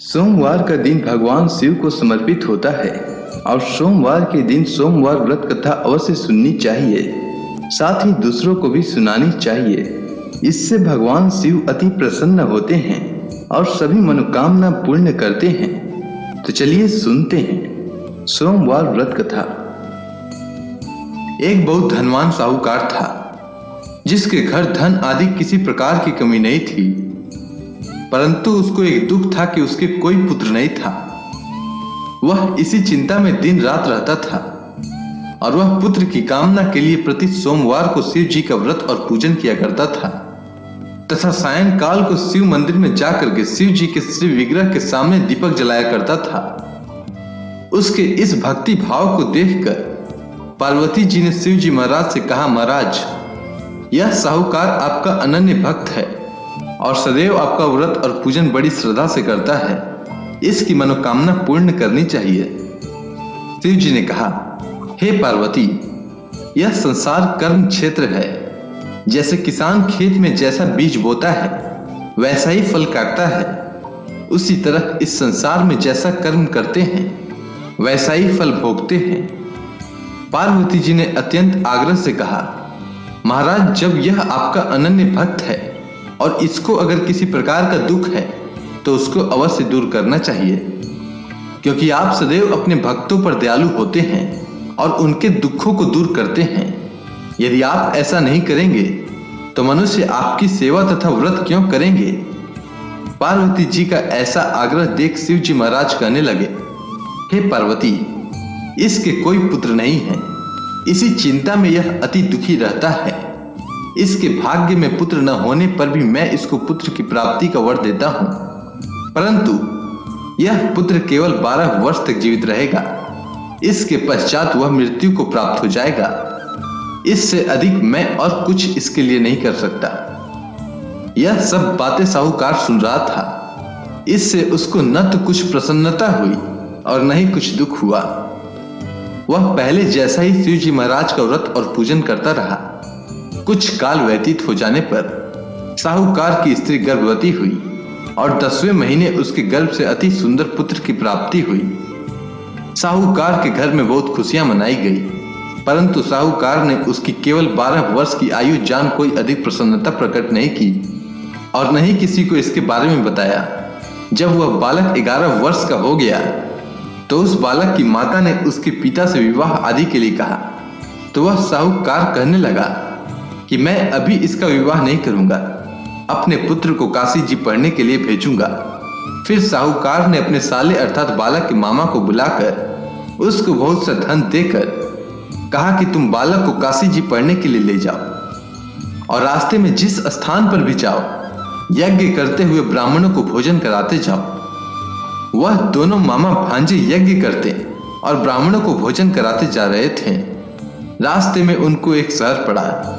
सोमवार का दिन भगवान शिव को समर्पित होता है और सोमवार के दिन सोमवार व्रत कथा अवश्य सुननी चाहिए। साथ ही दूसरों को भी सुनानी चाहिए। इससे भगवान शिव अति प्रसन्न होते हैं और सभी मनोकामना पूर्ण करते हैं। तो चलिए सुनते हैं सोमवार व्रत कथा। एक बहुत धनवान साहूकार था जिसके घर धन आदि किसी प्रकार की कमी नहीं थी, परंतु उसको एक दुख था कि उसके कोई पुत्र नहीं था। वह इसी चिंता में दिन रात रहता था और वह पुत्र की कामना के लिए प्रति सोमवार को शिव जी का व्रत और पूजन किया करता था तथा सायंकाल को शिव मंदिर में जाकर के शिव जी के श्री विग्रह के सामने दीपक जलाया करता था। उसके इस भक्ति भाव को देखकर पार्वती जी ने शिव जी महाराज से कहा, महाराज, यह साहूकार आपका अनन्य भक्त है और सदैव आपका व्रत और पूजन बड़ी श्रद्धा से करता है। इसकी मनोकामना पूर्ण करनी चाहिए। शिव जी ने कहा, हे पार्वती, यह संसार कर्म क्षेत्र है। जैसे किसान खेत में जैसा बीज बोता है वैसा ही फल काटता है, उसी तरह इस संसार में जैसा कर्म करते हैं वैसा ही फल भोगते हैं। पार्वती जी ने अत्यंत आग्रह से कहा, महाराज, जब यह आपका अनन्य भक्त है और इसको अगर किसी प्रकार का दुख है तो उसको अवश्य दूर करना चाहिए, क्योंकि आप सदैव अपने भक्तों पर दयालु होते हैं और उनके दुखों को दूर करते हैं। यदि आप ऐसा नहीं करेंगे तो मनुष्य आपकी सेवा तथा व्रत क्यों करेंगे। पार्वती जी का ऐसा आग्रह देख शिव जी महाराज कहने लगे, हे पार्वती, इसके कोई पुत्र नहीं है। इसी चिंता में यह अति दुखी रहता है। इसके भाग्य में पुत्र न होने पर भी मैं इसको पुत्र की प्राप्ति का वर देता हूं, परंतु यह पुत्र केवल 12 वर्ष तक जीवित रहेगा। इसके पश्चात वह मृत्यु को प्राप्त हो जाएगा। इससे अधिक मैं और कुछ इसके लिए नहीं कर सकता। यह सब बातें साहूकार सुन रहा था। इससे उसको न तो कुछ प्रसन्नता हुई और न ही कुछ दुख हुआ। वह पहले जैसा ही शिव जी महाराज का व्रत और पूजन करता रहा। कुछ काल व्यतीत हो जाने पर साहूकार की स्त्री गर्भवती हुई और 10वें महीने उसके गर्भ से अति सुंदर पुत्र की प्राप्ति हुई। साहूकार के घर में बहुत खुशियां मनाई गई, परंतु साहूकार ने उसकी केवल 12 वर्ष की आयु जान कोई अधिक प्रसन्नता प्रकट नहीं की और न ही किसी को इसके बारे में बताया। जब वह बालक 11 वर्ष का हो गया तो उस बालक की माता ने उसके पिता से विवाह आदि के लिए कहा, तो वह साहूकार कहने लगा कि मैं अभी इसका विवाह नहीं करूंगा, अपने पुत्र को काशी जी पढ़ने के लिए भेजूंगा। फिर साहूकार ने अपने साले अर्थात बालक के मामा को बुलाकर उसको बहुत सा धन देकर कहा कि तुम बालक को काशी जी पढ़ने के लिए ले जाओ और रास्ते में जिस स्थान पर भी जाओ यज्ञ करते हुए ब्राह्मणों को भोजन कराते जाओ। वह दोनों मामा भांजे यज्ञ करते और ब्राह्मणों को भोजन कराते जा रहे थे। रास्ते में उनको एक शहर पड़ा।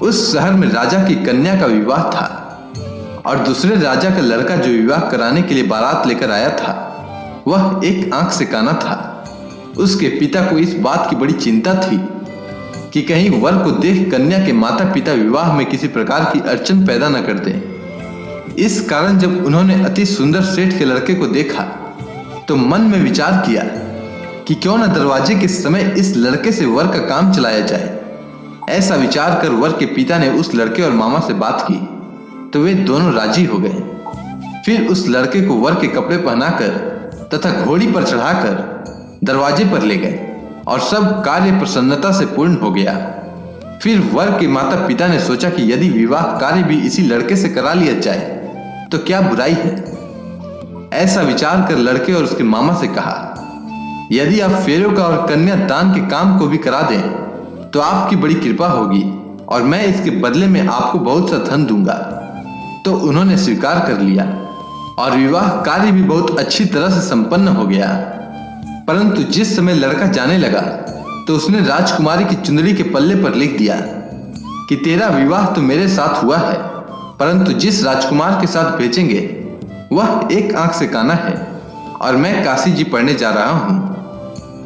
उस शहर में राजा की कन्या का विवाह था और दूसरे राजा का लड़का जो विवाह कराने के लिए बारात लेकर आया था वह एक आंख से काना था। उसके पिता को इस बात की बड़ी चिंता थी कि कहीं वर को देख कन्या के माता पिता विवाह में किसी प्रकार की अड़चन पैदा न कर दें। इस कारण जब उन्होंने अति सुंदर सेठ के लड़के को देखा तो मन में विचार किया कि क्यों न दरवाजे के समय इस लड़के से वर का काम चलाया जाए। ऐसा विचार कर वर के पिता ने उस लड़के और मामा से बात की तो वे दोनों राजी हो गए। फिर उस लड़के को वर के कपड़े पहनाकर तथा घोड़ी पर चढ़ाकर दरवाजे पर ले गए और सब कार्य प्रसन्नता से पूर्ण हो गया। फिर वर के माता पिता ने सोचा कि यदि विवाह कार्य भी इसी लड़के से करा लिया जाए तो क्या बुराई है। ऐसा विचार कर लड़के और उसके मामा से कहा, यदि आप फेरों का और कन्या दान के काम को भी करा दें तो आपकी बड़ी कृपा होगी और मैं इसके बदले में आपको बहुत सा धन दूंगा। तो उन्होंने स्वीकार कर लिया और विवाह कार्य भी बहुत अच्छी तरह से संपन्न हो गया। परंतु जिस समय लड़का जाने लगा तो उसने राजकुमारी की चुंदड़ी के पल्ले पर लिख दिया कि तेरा विवाह तो मेरे साथ हुआ है, परंतु जिस राजकुमार के साथ भेजेंगे वह एक आंख से काना है और मैं काशी जी पढ़ने जा रहा हूँ।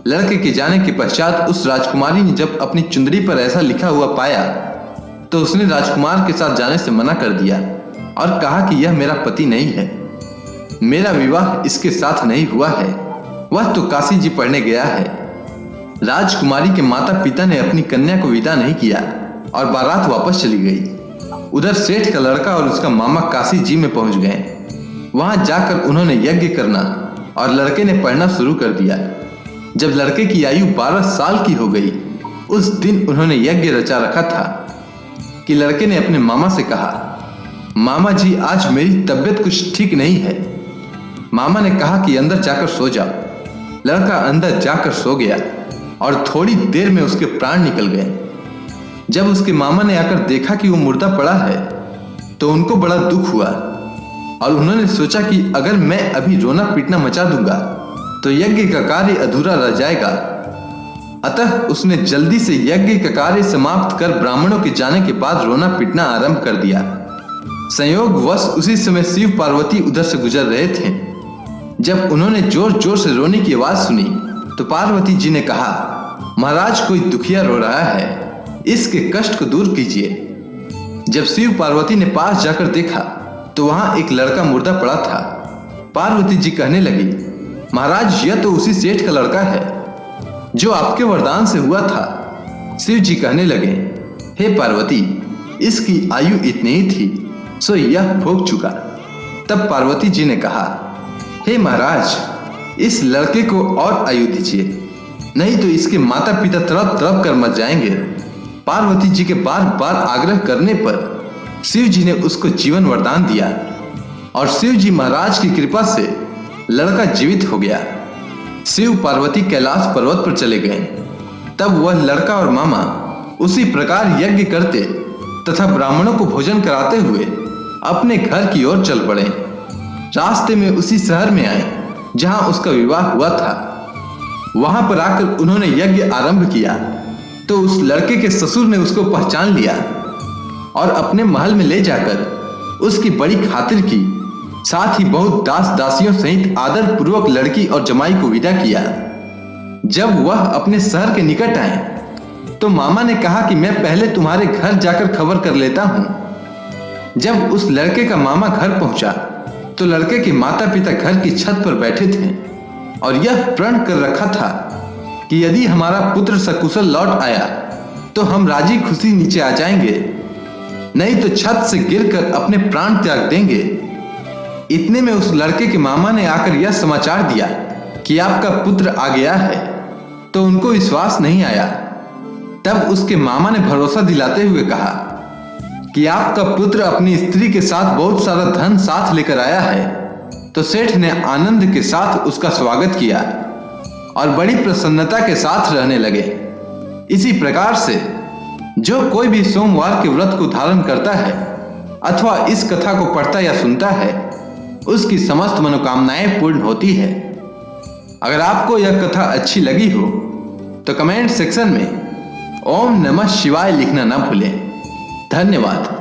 लड़के के जाने के पश्चात उस राजकुमारी ने जब अपनी चुंदड़ी पर ऐसा लिखा हुआ पाया तो उसने राजकुमार के साथ जाने से मना कर दिया और कहा कि यह मेरा पति नहीं है। मेरा विवाह इसके साथ नहीं हुआ है, वह तो काशी जी पढ़ने गया है। राजकुमारी के माता पिता ने अपनी कन्या को विदा नहीं किया और बारात वापस चली गई। उधर सेठ का लड़का और उसका मामा काशी जी में पहुंच गए। वहां जाकर उन्होंने यज्ञ करना और लड़के ने पढ़ना शुरू कर दिया। जब लड़के की आयु 12 साल की हो गई, उस दिन उन्होंने यज्ञ रचा रखा था कि लड़के ने अपने मामा से कहा, मामा जी आज मेरी तबीयत कुछ ठीक नहीं है। मामा ने कहा कि अंदर जाकर सो जाओ। लड़का अंदर जाकर सो गया और थोड़ी देर में उसके प्राण निकल गए। जब उसके मामा ने आकर देखा कि वो मुर्दा पड़ा है तो उनको बड़ा दुख हुआ और उन्होंने सोचा कि अगर मैं अभी रोना पीटना मचा दूंगा तो यज्ञ का कार्य अधूरा रह जाएगा। अतः उसने जल्दी से यज्ञ का कार्य समाप्त कर ब्राह्मणों के जाने के बाद रोना पीटना आरंभ कर दिया। संयोगवश उसी समय शिव पार्वती उधर से गुजर रहे थे। जब उन्होंने जोर जोर से रोने की आवाज सुनी तो पार्वती जी ने कहा, महाराज कोई दुखिया रो रहा है, इसके कष्ट को दूर कीजिए। जब शिव पार्वती ने पास जाकर देखा तो वहां एक लड़का मुर्दा पड़ा था। पार्वती जी कहने लगी, महाराज यह तो उसी सेठ का लड़का है जो आपके वरदान से हुआ था। शिव जी कहने लगे, हे पार्वती, इसकी आयु इतनी ही थी सो यह भोग चुका। तब पार्वती जी ने कहा, हे महाराज, इस लड़के को और आयु दीजिए, नहीं तो इसके माता पिता तड़प तड़प कर मर जाएंगे। पार्वती जी के बार बार आग्रह करने पर शिव जी ने उसको जीवन वरदान दिया और शिव जी महाराज की कृपा से लड़का जीवित हो गया। शिव पार्वती कैलाश पर्वत पर चले गए। तब वह लड़का और मामा उसी प्रकार यज्ञ करते तथा ब्राह्मणों को भोजन कराते हुए अपने घर की ओर चल पड़े। रास्ते में उसी शहर में आए जहां उसका विवाह हुआ था। वहां पर आकर उन्होंने यज्ञ आरंभ किया तो उस लड़के के ससुर ने उसको पहचान लिया और अपने महल में ले जाकर उसकी बड़ी खातिर की। साथ ही बहुत दास दासियों सहित आदर पूर्वक लड़की और जमाई को विदा किया। जब वह अपने शहर के निकट आए तो मामा ने कहा कि मैं पहले तुम्हारे घर जाकर खबर कर लेता हूं। जब उस लड़के का मामा घर पहुंचा तो लड़के के माता पिता घर की छत पर बैठे थे और यह प्रण कर रखा था कि यदि हमारा पुत्र सकुशल लौट आया तो हम राजी खुशी नीचे आ जाएंगे, नहीं तो छत से गिरकर अपने प्राण त्याग देंगे। इतने में उस लड़के के मामा ने आकर यह समाचार दिया कि आपका पुत्र आ गया है, तो उनको विश्वास नहीं आया। तब उसके मामा ने भरोसा दिलाते हुए कहा कि आपका पुत्र अपनी स्त्री के साथ बहुत सारा धन साथ लेकर आया है। तो सेठ ने आनंद के साथ उसका स्वागत किया और बड़ी प्रसन्नता के साथ रहने लगे। इसी प्रकार से जो कोई भी सोमवार के व्रत को धारण करता है अथवा इस कथा को पढ़ता या सुनता है, उसकी समस्त मनोकामनाएं पूर्ण होती है। अगर आपको यह कथा अच्छी लगी हो तो कमेंट सेक्शन में ओम नमः शिवाय लिखना ना भूलें। धन्यवाद।